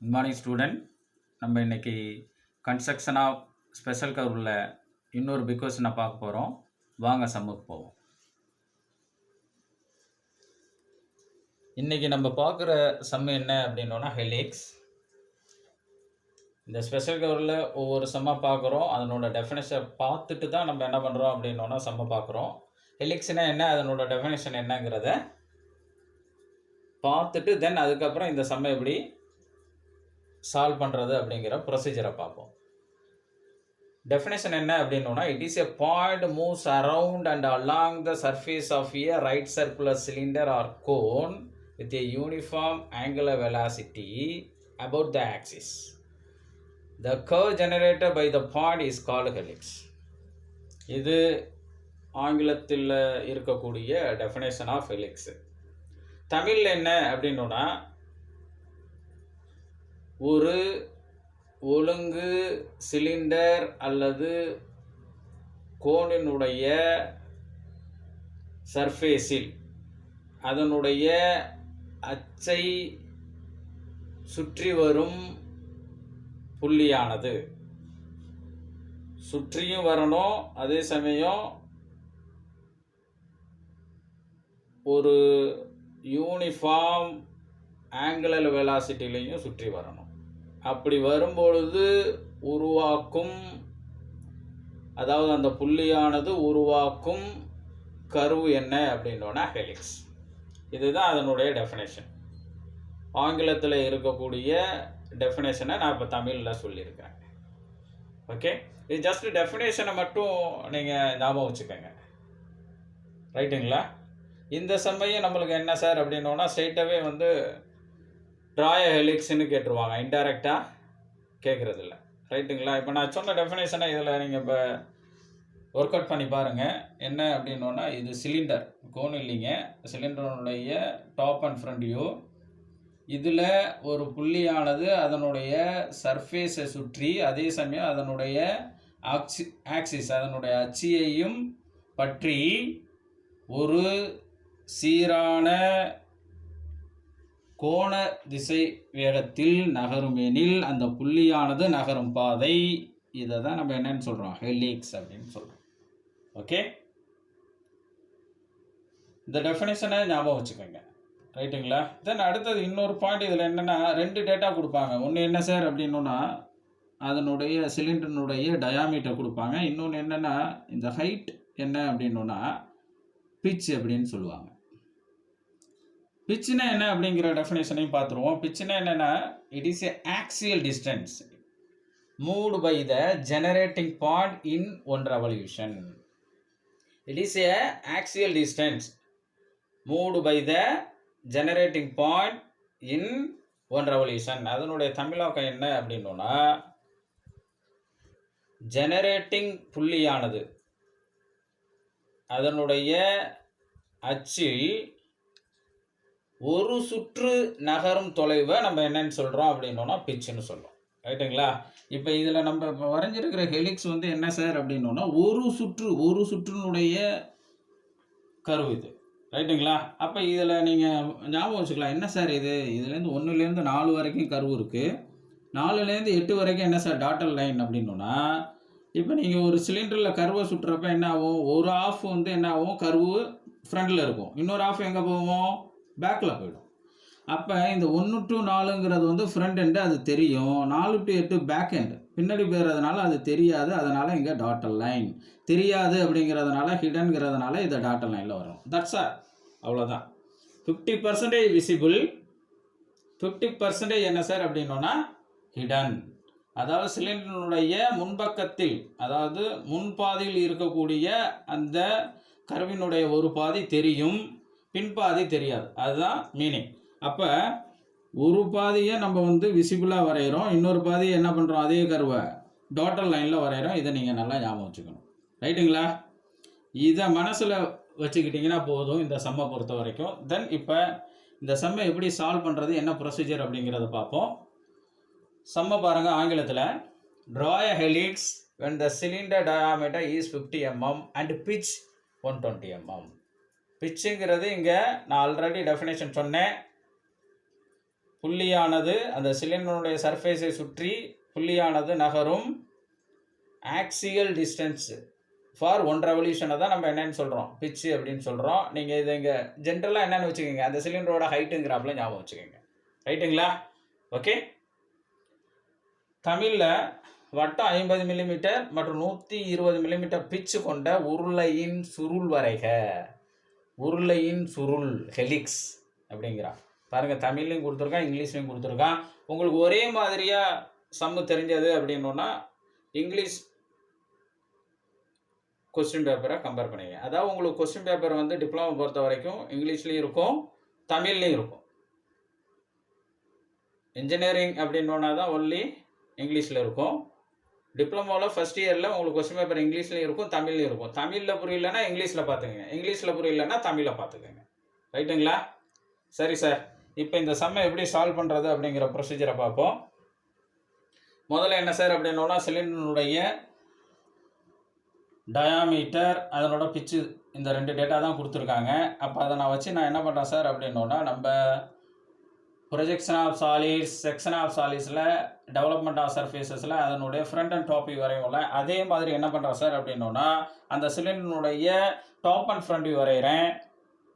Good morning student. நம்ம இன்னைக்கு construction of special கர்வில் இன்னொரு பிக் கொஸ்டினை பார்க்க போகிறோம். வாங்க சம்முக்கு போவோம். இன்றைக்கி நம்ம பார்க்குற சம் என்ன அப்படின்னோன்னா ஹெலிக்ஸ். இந்த ஸ்பெஷல் கர்வில் ஒவ்வொரு சம்மாக பார்க்குறோம். அதனோட டெஃபினேஷன் பார்த்துட்டு தான் நம்ம என்ன பண்ணுறோம் அப்படின்னோன்னா சம்மை பார்க்குறோம். ஹெலிக்ஸ்னால் என்ன, அதனோட டெஃபினேஷன் என்னங்கிறத பார்த்துட்டு தென் அதுக்கப்புறம் இந்த சம்மை எப்படி சால்வ் பண்ணுறது அப்படிங்கிற ப்ரொசீஜரை பார்ப்போம். டெஃபினேஷன் என்ன அப்படின்னா, it is a point moves around and along the surface of a right circular cylinder or cone with a uniform angular velocity about the axis. The curve generated by the point is called helix. இது ஆங்கிலத்தில் இருக்கக்கூடிய definition of helix. தமிழில் என்ன அப்படின்னா, ஒரு ஒழுங்கு cylinder அல்லது கோனினுடைய சர்ஃபேஸில் அதனுடைய அச்சை சுற்றி வரும் புள்ளியானது சுற்றியும் வரணும், அதே சமயம் ஒரு யூனிஃபார்ம் ஆங்குலர் வெலாசிட்டிலையும் சுற்றி வரணும். அப்படி வரும்பொழுது உருவாக்கும், அதாவது அந்த புள்ளியானது உருவாக்கும் கர்வ் என்ன அப்படின்னா ஹெலிக்ஸ். இதுதான் அதனுடைய டெஃபினேஷன். ஆங்கிலத்தில் இருக்கக்கூடிய டெஃபினேஷனை நான் இப்போ தமிழில் சொல்லியிருக்கேன். ஓகே, இது ஜஸ்ட் டெஃபினேஷனை மட்டும் நீங்கள் ஞாபகம் வச்சுக்கோங்க, ரைட்டுங்களா? இந்த சமயம் நம்மளுக்கு என்ன சார் அப்படின்னோன்னா, ஸ்ட்ரெயிட்டாகவே வந்து ட்ராய ஹெலிக்ஸ்ன்னு கேட்டுருவாங்க, இன்டைரக்டாக கேட்குறதில்ல, ரைட்டுங்களா? இப்போ நான் சொன்ன டெஃபினேஷனை இதில் நீங்கள் இப்போ ஒர்க் அவுட் பண்ணி பாருங்கள். என்ன அப்படின்னோன்னா, இது சிலிண்டர், கோன் இல்லைங்க, சிலிண்டருடைய டாப் அண்ட் ஃப்ரண்ட் வியூ. இதில் ஒரு புள்ளியானது அதனுடைய சர்ஃபேஸை சுற்றி, அதே சமயம் அதனுடைய ஆக்சிஸ் அதனுடைய அச்சியையும் பற்றி ஒரு சீரான கோண திசை வேகத்தில் நகருமெனில் அந்த புள்ளியானது நகரும் பாதை, இதை தான் நம்ம என்னன்னு சொல்கிறோம், ஹெலிக்ஸ் அப்படின்னு சொல்கிறோம். ஓகே, இந்த டெஃபினேஷனை ஞாபகம் வச்சுக்கோங்க, ரைட்டுங்களா? தென் அடுத்தது இன்னொரு பாயிண்ட். இதில் என்னென்னா, ரெண்டு டேட்டா கொடுப்பாங்க. ஒன்று என்ன சார் அப்படின்னா, அதனுடைய சிலிண்டருடைய டயாமீட்டர் கொடுப்பாங்க. இன்னொன்று என்னென்னா, இந்த ஹைட் என்ன அப்படின்னா பிட்ச் அப்படின்னு சொல்லுவாங்க. பிட்ச்னா என்ன அப்படிங்கிற டெஃபினேஷனையும் பார்த்துருவோம். பிட்ச்னா என்னென்னா, it is a axial distance moved by the generating point in one revolution. It is a axial distance moved by the generating point in one revolution. அதனுடைய தமிழாக்கம் என்ன அப்படின்னா, ஜெனரேட்டிங் புள்ளியானது அதனுடைய அச்சில் ஒரு சுற்று நகரும் தொலைவை நம்ம என்னன்னு சொல்கிறோம் அப்படின்னா பிட்ச்னு சொல்கிறோம், ரைட்டுங்களா? இப்போ இதில் நம்ம இப்போ வரைஞ்சிருக்கிற ஹெலிக்ஸ் வந்து என்ன சார் அப்படின்னா, ஒரு சுற்றுனுடைய கர்வ் இது, ரைட்டுங்களா? அப்போ இதில் நீங்கள் ஞாபகம் வச்சுக்கலாம், என்ன சார் இது, இதுலேருந்து 1லேருந்து 4 வரைக்கும் கர்வ் இருக்குது, 4லேருந்து 8 வரைக்கும் என்ன சார் டாட்டல் லைன் அப்படின்னா, இப்போ நீங்கள் ஒரு சிலிண்டரில் கர்வை சுற்றுறப்ப என்ன ஆகும், ஒரு ஆஃப் வந்து என்ன ஆகும், கர்வு ஃப்ரண்டில் இருக்கும், இன்னொரு ஆஃப் எங்கே போவோம், பேக்கில் போயிடும். அப்போ இந்த 1 to 4ங்கிறது வந்து ஃப்ரண்ட் எண்டு, அது தெரியும். 4 to 8 பேக் எண்டு, பின்னாடி போயிடுறதுனால அது தெரியாது. அதனால் இங்கே டாட்டல் லைன் தெரியாது அப்படிங்கிறதுனால, ஹிடன்கிறதுனால இதை டாட்டல் லைனில் வரும். தட்ஸ் அவ்வளோதான். 50% விசிபிள், 50% என்ன சார் அப்படின்னா ஹிடன். அதாவது சிலிண்டருடைய முன்பக்கத்தில், அதாவது முன்பாதியில் இருக்கக்கூடிய அந்த கர்வினுடைய ஒரு பாதி தெரியும், பின்பாதி தெரியாது, அதுதான் மீனிங். அப்போ ஒரு பாதியை நம்ம வந்து விசிபிளாக வரைகிறோம், இன்னொரு பாதியை என்ன பண்ணுறோம், அதே கர்வை டாட்டல் லைனில் வரைகிறோம். இதை நீங்கள் நல்லா ஞாபகம் வச்சுக்கணும், ரைட்டுங்களா? இதை மனசில் வச்சுக்கிட்டிங்கன்னா போதும் இந்த சம்மை பொறுத்த வரைக்கும். தென் இப்போ இந்த சம்மை எப்படி சால்வ் பண்ணுறது, என்ன ப்ரொசீஜர் அப்படிங்கிறத பார்ப்போம். சம்மை பாருங்கள் ஆங்கிலத்தில். Draw a helix when the cylinder diameter is 50 mm and pitch 120 mm. பிச்சுங்கிறது இங்கே நான் ஆல்ரெடி டெஃபினேஷன் சொன்னேன், புள்ளியானது அந்த சிலிண்டருடைய சர்ஃபேஸை சுற்றி புள்ளியானது நகரும் ஆக்சியல் டிஸ்டன்ஸ் ஃபார் 1 ரெவல்யூஷனை தான் நம்ம என்னென்னு சொல்கிறோம், பிச்சு அப்படின்னு சொல்கிறோம். நீங்கள் இதை இங்கே ஜென்ரலாக என்னென்னு வச்சுக்கோங்க, அந்த சிலிண்டரோட ஹைட்டுங்கிறாப்புல ஞாபகம் வச்சுக்கோங்க. ரைட்டுங்களா? ஓகே. தமிழில் வட்டம் 50 மில்லிமீட்டர் மற்றும் 120 மில்லிமீட்டர் பிச்சு கொண்ட உருளையின் சுருள் வரைக. உருளையின் சுருள் ஹெலிக்ஸ் அப்படிங்கிறான். பாருங்கள், தமிழ்லையும் கொடுத்துருக்கான், இங்கிலீஷ்லையும் கொடுத்துருக்கான். உங்களுக்கு ஒரே மாதிரியாக சம்மு தெரிஞ்சது அப்படின்னோன்னா இங்கிலீஷ் கொஸ்டின் பேப்பரை கம்பேர் பண்ணிங்க. அதாவது உங்களுக்கு கொஸ்டின் பேப்பர் வந்து டிப்ளமோ பொறுத்த வரைக்கும் இங்கிலீஷ்லேயும் இருக்கும், தமிழ்லேயும் இருக்கும். இன்ஜினியரிங் அப்படின்னோன்னா தான் ஒன்லி இங்கிலீஷில் இருக்கும். டிப்ளமோவில் ஃபஸ்ட் இயரில் உங்களுக்கு கொஸ்டின் பேப்பர் இங்கிலீஷ்லேயும் இருக்கும், தமிழ்லையும் இருக்கும். தமிழில் புரியலன்னா இங்கிலீஷில் பார்த்துக்கங்க, இங்கிலீஷில் புரியலன்னா தமிழில் பார்த்துக்கங்க. ரைட்டுங்களா? சரி சார், இப்போ இந்த சம்மை எப்படி சால்வ் பண்ணுறது அப்படிங்கிற ப்ரொசீஜரை பார்ப்போம். முதல்ல என்ன சார் அப்படின்னோன்னா சிலிண்டருடைய டயாமீட்டர், அதனோட பிச்சு, இந்த 2 டேட்டா தான் கொடுத்துருக்காங்க. அப்போ அதை நான் வச்சு நான் என்ன பண்ணுறேன் சார் அப்படின்னோன்னா, நம்ம projection of solids, section of சாலிட்ஸில், டெவலப்மெண்ட் ஆஃப் சர்ஃபேஸஸில் அதனுடைய ஃப்ரண்ட் அண்ட் டாப் வியூ வரையும்ல, அதே மாதிரி என்ன பண்ணுறேன் சார் அப்படின்னோன்னா அந்த சிலிண்டருடைய டாப் அண்ட் ஃப்ரண்ட் வியூ வரைகிறேன்.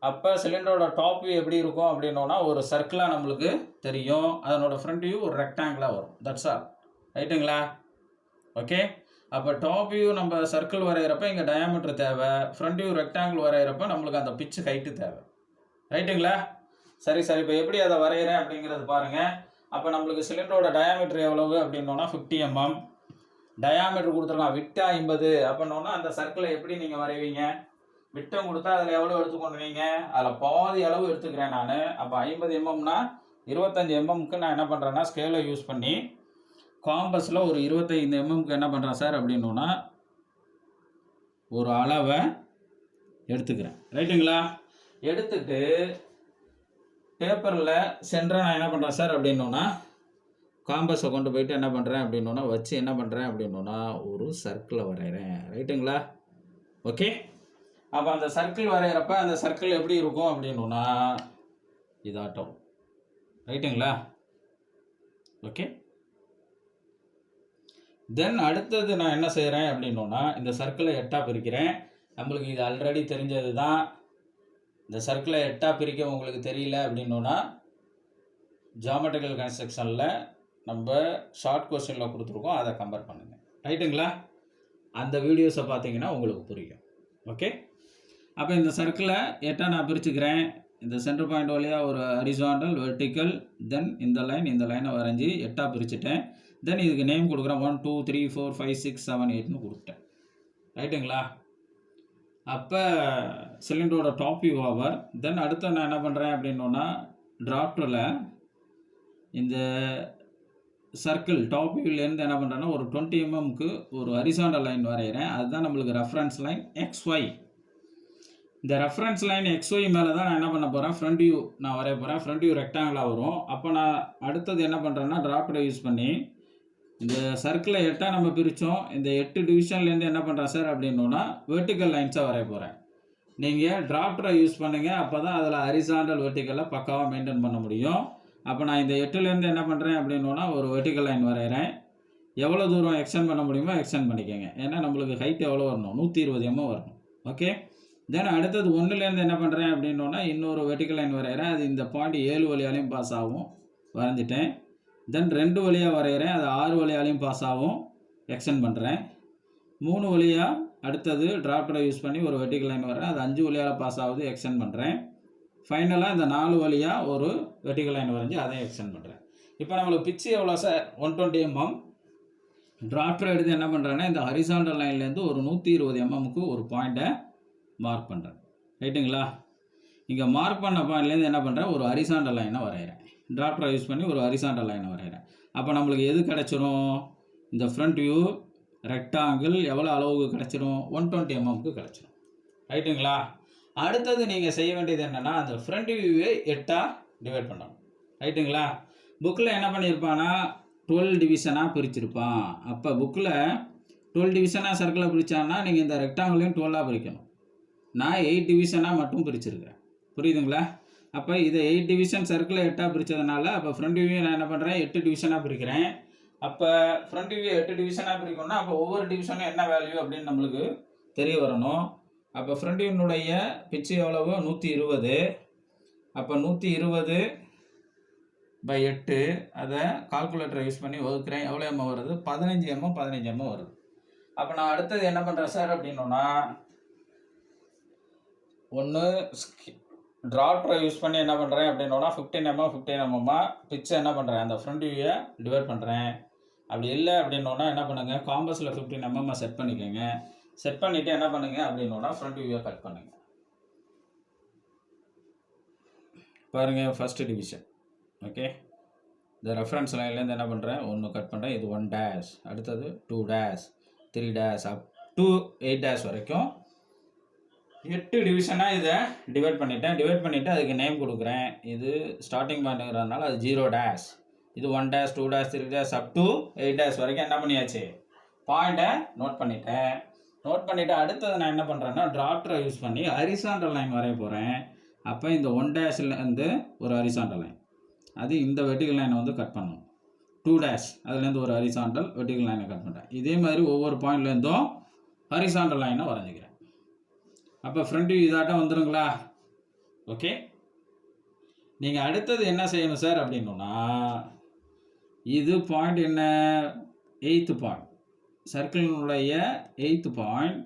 அப்போ சிலிண்டரோட டாப் வியூ எப்படி இருக்கும் அப்படின்னோன்னா ஒரு சர்க்கிளாக நம்மளுக்கு தெரியும், அதனோட ஃப்ரண்ட் வியூ ஒரு ரெக்டாங்கிளாக வரும். That's all. ரைட்டுங்களா? ஓகே. அப்போ டாப் வியூ நம்ம சர்க்கிள் வரைகிறப்ப இங்கே டயாமீட்டர் தேவை, ஃப்ரண்ட் வியூ ரெக்டாங்கிள் வரைகிறப்ப நம்மளுக்கு அந்த பிச்சு ஹைட்டு தேவை. ரைட்டுங்களா? சரி சார், இப்போ எப்படி அதை வரைகிறேன் அப்படிங்கிறது பாருங்கள். அப்போ நம்மளுக்கு சிலிண்டரோட டயாமீட்டர் எவ்வளவு அப்படின்னோன்னா 50 mm. டயாமீட்டர் கொடுத்துருக்கான், விட்டா 50 அப்படின்னோன்னா அந்த சர்க்கிளை எப்படி நீங்கள் வரைவீங்க? விட்டம் கொடுத்தா அதில் எவ்வளோ எடுத்துக்கொண்டுவீங்க? அதில் பாதி அளவு எடுத்துக்கிறேன் நான். அப்போ 50 mmனா 25 mmக்கு நான் என்ன பண்ணுறேன்னா ஸ்கேலை யூஸ் பண்ணி காம்பஸில் ஒரு 25 mmக்கு என்ன பண்ணுறேன் சார் அப்படின்னோன்னா ஒரு அளவை எடுத்துக்கிறேன். ரைட்டுங்களா? எடுத்துட்டு பேப்பரில் சென்டராக நான் என்ன பண்ணுறேன் சார் அப்படின்னோன்னா காம்பஸை கொண்டு போயிட்டு என்ன பண்ணுறேன் அப்படின்னோன்னா வச்சு என்ன பண்ணுறேன் அப்படின்னோன்னா ஒரு சர்க்கிளை வரைகிறேன். ரைட்டுங்களா? ஓகே. அப்போ அந்த சர்க்கிள் வரைகிறப்ப அந்த சர்க்கிள் எப்படி இருக்கும் அப்படின்னோன்னா இதாட்டம். ரைட்டுங்களா? ஓகே. தென் அடுத்தது நான் என்ன செய்கிறேன் அப்படின்னோன்னா இந்த சர்க்கிளை 8ஆக பிரிக்கிறேன். நம்மளுக்கு இது ஆல்ரெடி தெரிஞ்சது தான். இந்த சர்க்கிளை 8ஆக பிரிக்க உங்களுக்கு தெரியல அப்படின்னோன்னா ஜியாமெட்ரிக்கல் கன்ஸ்ட்ரக்ஷனில் நம்ம ஷார்ட் கொஸ்டினில் கொடுத்துருக்கோம், அதை கம்பேர் பண்ணுங்கள். ரைட்டுங்களா? அந்த வீடியோஸை பார்த்தீங்கன்னா உங்களுக்கு புரியும். ஓகே. அப்போ இந்த சர்க்கிளை 8ஆக நான் பிரிச்சுக்கிறேன். இந்த சென்டர் பாயிண்ட் வழியாக ஒரு ஹரிசாண்டல், வெர்டிக்கல், தென் இந்த லைனை வரைஞ்சி 8ஆக பிரிச்சுட்டேன். தென் இதுக்கு நேம் கொடுக்குறேன். 1 2 3 4 5 6 7 8ன்னு கொடுத்துட்டேன். ரைட்டுங்களா? அப்போ சிலிண்டரோட டாப் வியூ ஓவர். தென் அடுத்து நான் என்ன பண்ணுறேன் அப்படின்னோன்னா டிராஃப்டில் இந்த சர்க்கிள் டாப் வியூலேருந்து என்ன பண்ணுறேன்னா ஒரு 20 mmக்கு ஒரு ஹரிசாண்டல் லைன் வரைகிறேன். அதுதான் நம்மளுக்கு ரெஃபரன்ஸ் லைன் XY. இந்த ரெஃபரன்ஸ் லைன் XY மேலே தான் நான் என்ன பண்ண போகிறேன், ஃப்ரண்ட் வியூ நான் வரைய போகிறேன். ஃப்ரண்ட் வியூ ரெக்டாங்கிளாக வரும். அப்போ நான் அடுத்தது என்ன பண்ணுறேன்னா டிராஃப்டை யூஸ் பண்ணி இந்த சர்க்கிளை 8ஆக நம்ம பிரித்தோம். இந்த 8 டிவிஷன்லேருந்து என்ன பண்ணுறேன் சார் அப்படின்னோன்னா வெர்டிக்கல் லைன்ஸாக வரைய போகிறேன். நீங்கள் டிராஃப்டரை யூஸ் பண்ணுங்கள், அப்போ தான் அதில் ஹரிசாண்டல் வெர்டிக்கலை பக்காவாக மெயின்டைன் பண்ண முடியும். அப்போ நான் இந்த 8லேருந்து என்ன பண்ணுறேன் அப்படின்னோன்னா ஒரு வெர்டிக்கல் லைன் வரைகிறேன். எவ்வளோ தூரம் எக்ஸ்டெண்ட் பண்ண முடியுமோ எக்ஸ்டெண்ட் பண்ணிக்கோங்க. ஏன்னா நம்மளுக்கு ஹைட் எவ்வளோ வரணும், 120 mm வரணும். ஓகே. தென் அடுத்தது 1லேருந்து என்ன பண்ணுறேன் அப்படின்னோன்னா இன்னொரு வெர்டிக்கல் லைன் வரைகிறேன். அது இந்த பாயிண்ட் 7 வழியாலையும் பாஸ் ஆகும், வரைஞ்சிட்டேன். தென் 2 வழியாக வரைகிறேன், அது 6 வழியாலையும் பாஸ் ஆகும், எக்ஸ்டெண்ட் பண்ணுறேன். 3 வழியாக அடுத்தது டிராஃப்டரை யூஸ் பண்ணி ஒரு வெர்டிக்கல் லைன் வரைகிறேன், அது 5 வழியால் பாஸ் ஆகுது, எக்ஸ்டெண்ட் பண்ணுறேன். ஃபைனலாக இந்த 4 வழியாக ஒரு வெர்டிக்கல் லைன் வரைஞ்சி அதையும் எக்ஸ்டெண்ட் பண்ணுறேன். இப்போ நம்மளுக்கு பிச்சு எவ்வளோ சார், 120 mm. டிராஃப்டரை எடுத்து என்ன பண்ணுறேன்னா இந்த ஹரிசாண்டல் லைன்லேருந்து ஒரு 120 mmக்கு ஒரு பாயிண்ட்டை மார்க் பண்ணுறேன். ரைட்டுங்களா? இங்கே மார்க் பண்ண பாயிண்ட்லேருந்து என்ன பண்ணுறேன், ஒரு ஹரிசாண்டல் லைனை வரைகிறேன். டிராஃப்டரை யூஸ் பண்ணி ஒரு ஹரிசாண்டல் லைனை வரைகிறேன். அப்போ நம்மளுக்கு எது கிடச்சிரும், இந்த ஃப்ரண்ட் வியூ ரெக்டாங்கிள் எவ்வளோ அளவுக்கு கிடச்சிரும், 120 mmக்கு கிடச்சிரும். ரைட்டுங்களா? அடுத்தது நீங்கள் செய்ய வேண்டியது என்னென்னா அந்த ஃப்ரண்ட் வியூவை 8ஆக டிவைட் பண்ணணும். ரைட்டுங்களா? புக்கில் என்ன பண்ணியிருப்பான்னா 12 டிவிஷனாக பிரிச்சிருப்பான். அப்போ புக்கில் 12 டிவிஷனாக சர்க்கிளை பிரித்தான்னா நீங்கள் இந்த ரெக்டாங்கிளையும் 12ஆக பிரிக்கணும். நான் 8 டிவிஷனாக மட்டும் பிரிச்சிருக்கேன். புரியுதுங்களா? அப்போ இதை 8 டிவிஷன் சர்க்கிளை 8ஆக பிரித்ததுனால அப்போ ஃப்ரண்ட் வியூ நான் என்ன பண்ணுறேன் 8 டிவிஷனாக பிரிக்கிறேன். அப்போ ஃப்ரண்ட் வியூ 8 டிவிஷனாக பிரிக்கணும்னா அப்போ ஒவ்வொரு டிவிஷனும் என்ன வேல்யூ அப்படின்னு நம்மளுக்கு தெரிய வரணும். அப்போ ஃப்ரண்ட் வியூனுடைய பிச்சு எவ்வளவு 120. அப்போ 120/8 அதை கால்குலேட்டரை யூஸ் பண்ணி வகுக்கிறேன். எவ்வளோ எம்எம் வருது? 15 mm 15 mm வருது. அப்போ நான் அடுத்தது என்ன பண்ணுறேன் சார் அப்படின்னா ஒன்று ட்ராப்டரை யூஸ் பண்ணி என்ன பண்ணுறேன் அப்படின்னா 15 mm 15 mm பிச்சை என்ன பண்ணுறேன் அந்த ஃப்ரண்ட் வியூவை டிவைட் பண்ணுறேன். அப்படி இல்லை அப்படின்னா என்ன பண்ணுங்கள் காம்பஸில் 15 mm செட் பண்ணிக்கோங்க. செட் பண்ணிவிட்டு என்ன பண்ணுங்கள் அப்படின்னா ஃப்ரண்ட் வியூவை கட் பண்ணுங்கள். பாருங்கள் ஃபஸ்ட்டு டிவிஷன். ஓகே, இந்த ரெஃபரன்ஸ் லைன்லேருந்து என்ன பண்ணுறேன் 1 கட் பண்ணுறேன். இது 1 டேஷ், அடுத்தது 2 dash 3 dash up to 8 dash வரைக்கும் 8 டிவிஷனாக இதை டிவைட் பண்ணிட்டேன். டிவைட் பண்ணிவிட்டு அதுக்கு நேம் கொடுக்குறேன். இது ஸ்டார்டிங் பாயிண்ட்டுங்கிறதுனால அது 0 டேஷ், இது 1 dash 2 dash 3 dash up to 8 dash வரைக்கும் என்ன பண்ணியாச்சு பாயிண்ட்டை நோட் பண்ணிட்டேன். நோட் பண்ணிவிட்டு அடுத்தது நான் என்ன பண்ணுறேன்னா ட்ராப்டரை யூஸ் பண்ணி ஹரிசாண்டல் லைன் வரைய போகிறேன். அப்போ இந்த 1 டேஷ்லேருந்து ஒரு ஹரிசாண்டல் லைன், அது இந்த வெர்டிகல் லைனை வந்து கட் பண்ணணும். 2 டேஷ் அதுலேருந்து ஒரு ஹரிசாண்டல் வெர்டிகல் லைனை கட் பண்ணுறேன். இதே மாதிரி ஒவ்வொரு பாயிண்ட்லேருந்தும் ஹரிசாண்டல் லைனை வரைஞ்சிக்கிறேன். அப்போ ஃப்ரண்ட் வியூ இதாட்டம் வந்துடுங்களா? ஓகே, நீங்கள் அடுத்தது என்ன செய்யணும் சார் அப்படின்னா இது பாயிண்ட் என்ன 8th point, சர்க்கிளினுடைய 8th point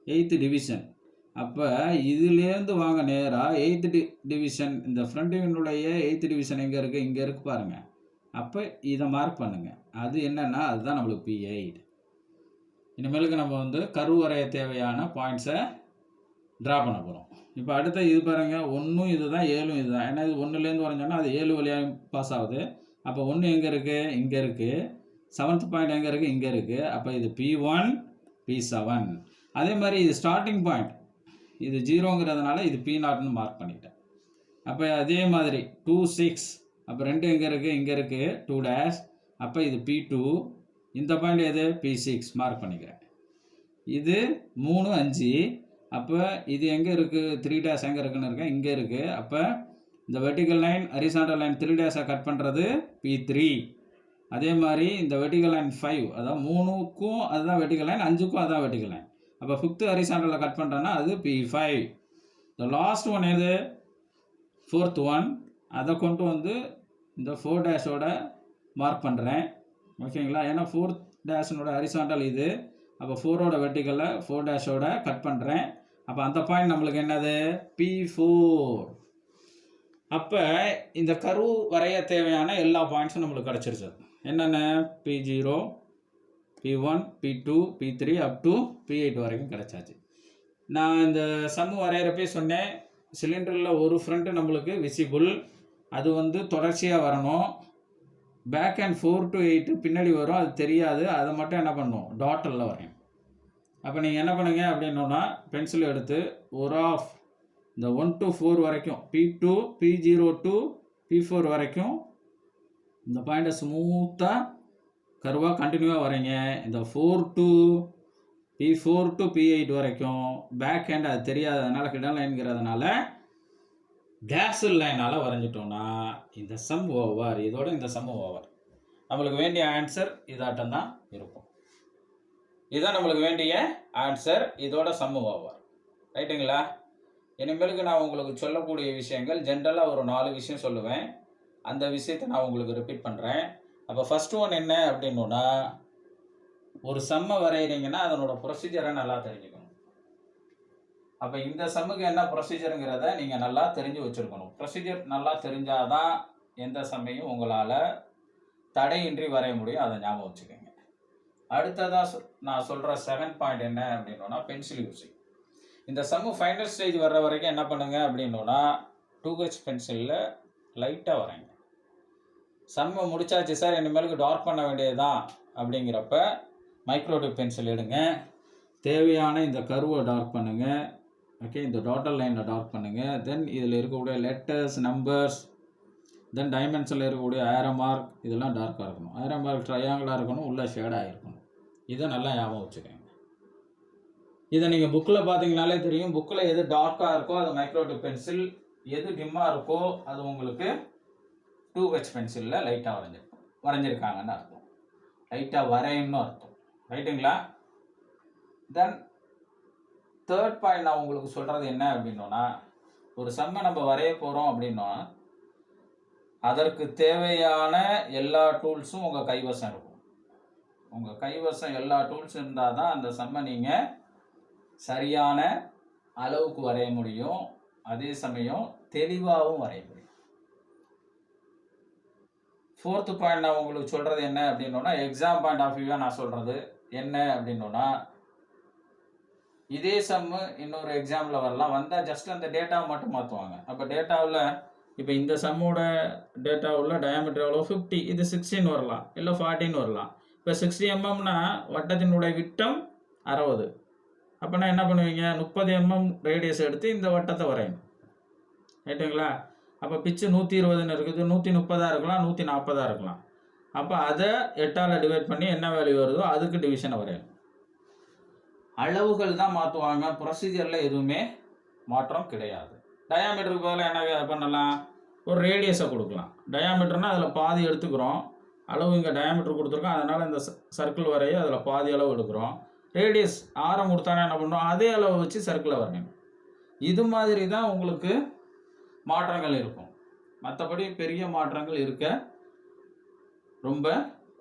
8th division. அப்போ இதுலேருந்து வாங்க நேராக 8th டிவிஷன், இந்த ஃப்ரண்ட் வியூனுடைய 8th டிவிஷன் எங்கே இருக்குது? இங்கே இருக்குது பாருங்கள். அப்போ இதை மார்க் பண்ணுங்கள். அது என்னென்னா அதுதான் நம்மளுக்கு P8. இனிமேலுக்கு நம்ம வந்து கரு வரைய தேவையான பாயிண்ட்ஸை ட்ரா பண்ண போகிறோம். இப்போ அடுத்த இது பாருங்கள் 1 இது தான் 7 இது தான். ஏன்னா இது 1லேருந்து வரைஞ்சோன்னா அது 7 வழியாக பாஸ் ஆகுது. அப்போ 1 எங்கே இருக்குது? இங்கே இருக்குது. 7th பாயிண்ட் எங்கே இருக்குது? இங்கே இருக்குது. அப்போ இது P1 P7. அதே மாதிரி இது ஸ்டார்டிங் பாயிண்ட், இது 0ங்கிறதுனால இது P0ன்னு மார்க் பண்ணிட்டேன். அப்போ அதே மாதிரி 2 6, அப்போ 2 எங்கே இருக்குது? இங்கே இருக்குது 2 டேஷ். அப்போ இது P2. இந்த பாயிண்ட் எது? P6 மார்க் பண்ணிக்கிறேன். இது 3 5. அப்போ இது எங்கே இருக்குது? 3 டேஷ் எங்கே இருக்குன்னு இருக்கேன்? இங்கே இருக்குது. அப்போ இந்த வெர்டிகல் லைன் ஹரிசாண்டல் லைன் 3 டேஷை கட் பண்ணுறது P3. அதே மாதிரி இந்த வெர்டிகல் லைன் 5, அதாவது 3க்கும் அதுதான் வெர்டிகல் லைன், 5க்கும் அதுதான் வெர்டிகல் லைன். அப்போ 5th ஹரிசாண்டலில் கட் பண்ணுறேன்னா அது P5. இந்த லாஸ்ட் ஒன் எது? 4th one. அதை கொண்டு வந்து இந்த 4 டேஷோட மார்க் பண்ணுறேன். ஓகேங்களா? ஏன்னா 4th டேஷனோட ஹரிசாண்டல் இது. அப்போ 4ஓட வெர்டிகலில் 4 டேஷோட கட் பண்ணுறேன். அப்போ அந்த பாயிண்ட் நம்மளுக்கு என்னது? P4. அப்போ இந்த கரு வரைய தேவையான எல்லா பாயிண்ட்ஸும் நம்மளுக்கு கிடச்சிருச்சு. என்னென்ன? P0 P1 P2 P3 up to P8 வரைக்கும் கிடச்சாச்சு. நான் இந்த சம்மு வரைகிறப்பே சொன்னேன் சிலிண்டரில் ஒரு ஃப்ரண்ட்டு நம்மளுக்கு விசிபிள், அது வந்து தொடர்ச்சியாக வரணும். பேக் அண்ட் 4 to 8 பின்னாடி வரும், அது தெரியாது. அதை மட்டும் என்ன பண்ணும்? டாட்டரில் வரையும். அப்போ நீங்கள் என்ன பண்ணுங்க அப்படின்னா பென்சில் எடுத்து ஒரு ஆஃப் இந்த 1 to 4 வரைக்கும் P2 P0 to P4 வரைக்கும் இந்த பாயிண்ட்டை ஸ்மூத்தாக கருவாக கண்டினியூவாக வரைங்க. இந்த 4 to P4 to P8 வரைக்கும் பேக் ஹேண்ட் அது தெரியாததுனால ஹிடன் லைன்கிறதுனால டேஷல் லைனால் வரைஞ்சிட்டோன்னா இந்த சம் ஓவர். இதோட இந்த சம் ஓவர். நம்மளுக்கு வேண்டிய ஆன்சர் இதாட்டம் தான் இருக்கும். இதுதான் நம்மளுக்கு வேண்டிய ஆன்சர். இதோட சம் ஓவர். ரைட்டுங்களா? இனிமேலுக்கு நான் உங்களுக்கு சொல்லக்கூடிய விஷயங்கள் ஜென்ரலாக ஒரு 4 விஷயம் சொல்லுவேன். அந்த விஷயத்தை நான் உங்களுக்கு ரிப்பீட் பண்ணுறேன். அப்போ ஃபஸ்ட் ஒன் என்ன அப்படின்னா ஒரு சம்மை வரைகிறீங்கன்னா அதனோட ப்ரொசீஜரை நல்லா தெரிஞ்சுக்கணும். அப்போ இந்த சம்முக்கு என்ன ப்ரொசீஜருங்கிறத நீங்கள் நல்லா தெரிஞ்சு வச்சுருக்கணும். ப்ரொசீஜர் நல்லா தெரிஞ்சாதான் எந்த சம்மையும் உங்களால் தடையின்றி வரைய முடியும். அதை ஞாபகம் வச்சுக்கோங்க. அடுத்ததாக நான் சொல்கிற 7th பாயிண்ட் என்ன அப்படின்னா பென்சில் யூஸிங். இந்த சம்மு ஃபைனல் ஸ்டேஜ் வர்ற வரைக்கும் என்ன பண்ணுங்க அப்படின்னா 2H பென்சிலில் லைட்டாக வரைங்க. சம்மை முடிச்சாச்சு சார் இனிமேலுக்கு டார்க் பண்ண வேண்டியதுதான் அப்படிங்கிறப்ப மைக்ரோடிப் பென்சில் எடுங்க. தேவையான இந்த கருவை டார்க் பண்ணுங்கள். ஓகே, இந்த டாட்டர் லைனில் டார்க் பண்ணுங்கள். தென் இதில் இருக்கக்கூடிய லெட்டர்ஸ், நம்பர்ஸ், தென் டைமென்ஷனில் இருக்கக்கூடிய ஏரோ மார்க் இதெல்லாம் டார்க்காக இருக்கணும். ஏரோ மார்க் ட்ரையாங்கிளாக இருக்கணும், உள்ள ஷேடாக இருக்கணும். இதை நல்லா ஞாபகம் வச்சுக்கோங்க. இதை நீங்கள் புக்கில் பார்த்தீங்கனாலே தெரியும். புக்கில் எது டார்க்காக இருக்கோ அது மைக்ரோடிப் பென்சில், எது டிம்மாக இருக்கோ அது உங்களுக்கு 2H பென்சிலில் லைட்டாக வரைஞ்சிருக்காங்கன்னு அர்த்தம். லைட்டாக வரையணும்னு அர்த்தம். ரைட்டுங்களா? தென் தேர்ட் பாயிண்ட் நான் உங்களுக்கு சொல்கிறது என்ன அப்படின்னோன்னா, ஒரு சம்மை நம்ம வரைய போகிறோம் அப்படின்னா அதற்கு தேவையான எல்லா டூல்ஸும் உங்கள் கைவசம் இருக்கும். உங்கள் கைவசம் எல்லா டூல்ஸும் இருந்தால் தான் அந்த சம்மை நீங்கள் சரியான அளவுக்கு வரைய முடியும். அதே சமயம் தெளிவாகவும் வரைய முடியும். ஃபோர்த்து பாயிண்ட் நான் உங்களுக்கு சொல்கிறது என்ன அப்படின்னோன்னா, எக்ஸாம் பாயிண்ட் ஆஃப் வியூவாக நான் சொல்கிறது என்ன அப்படின்னோன்னா, இதே சம்மு இன்னொரு எக்ஸாமில் வரலாம். வந்தால் ஜஸ்ட் அந்த டேட்டாவை மட்டும் மாற்றுவாங்க. அப்போ டேட்டாவில் இப்போ இந்த சம்மோட டேட்டாவில் டயாமீட்டர் எவ்வளோ 50, இது 16 வரலாம், இல்லை 14 வரலாம். இப்போ 60 mmனா வட்டத்தினுடைய விட்டம் 60. அப்போனா என்ன பண்ணுவீங்க, 30 mm ரேடியஸ் எடுத்து இந்த வட்டத்தை வரையணும். ரைட்டுங்களா? அப்போ பிச்சு 120ன்னு இருக்குது, 130 இருக்கலாம், 140 இருக்கலாம். அப்போ அதை 8ஆல் டிவைட் பண்ணி என்ன வேல்யூ வருதோ அதுக்கு டிவிஷனை வரையணும். அளவுகள் தான் மாற்றுவாங்க, ப்ரொசீஜரில் எதுவுமே மாற்றம் கிடையாது. டயாமீட்டருக்கு பதிலாக என்ன பண்ணலாம், ஒரு ரேடியஸை கொடுக்கலாம். டயாமீட்டர்னால் அதில் பாதி எடுத்துக்கிறோம். அளவு இங்கே டயாமீட்டர் கொடுத்துருக்கோம், அதனால் இந்த சர்க்கிள் வரைய அதில் பாதி அளவு எடுக்கிறோம். ரேடியஸ் ஆரம் கொடுத்தானே என்ன பண்ணுறோம், அதே அளவு வச்சு சர்க்கிளை வரையணும். இது மாதிரி தான் உங்களுக்கு மாற்றங்கள் இருக்கும். மற்றபடி பெரிய மாற்றங்கள் இருக்க ரொம்ப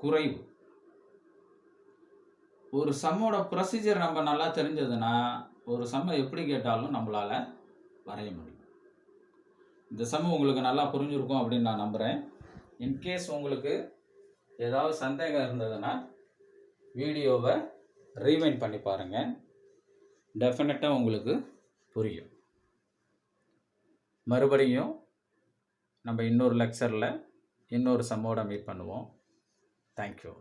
குறைவு. ஒரு சம்மோட ப்ரொசீஜர் நம்ம நல்லா தெரிஞ்சதுன்னா ஒரு சம்மை எப்படி கேட்டாலும் நம்மளால் வரைய முடியும். இந்த சம்மு உங்களுக்கு நல்லா புரிஞ்சிருக்கும் அப்படின்னு நான் நம்புகிறேன். இன்கேஸ் உங்களுக்கு ஏதாவது சந்தேகம் இருந்ததுன்னா வீடியோவை ரீவைண்ட் பண்ணி பாருங்கள், டெஃபினட்டாக உங்களுக்கு புரியும். மறுபடியும் நம்ம இன்னொரு லெக்சரில் இன்னொரு சம்மோட மீட் பண்ணுவோம். தேங்க்யூ.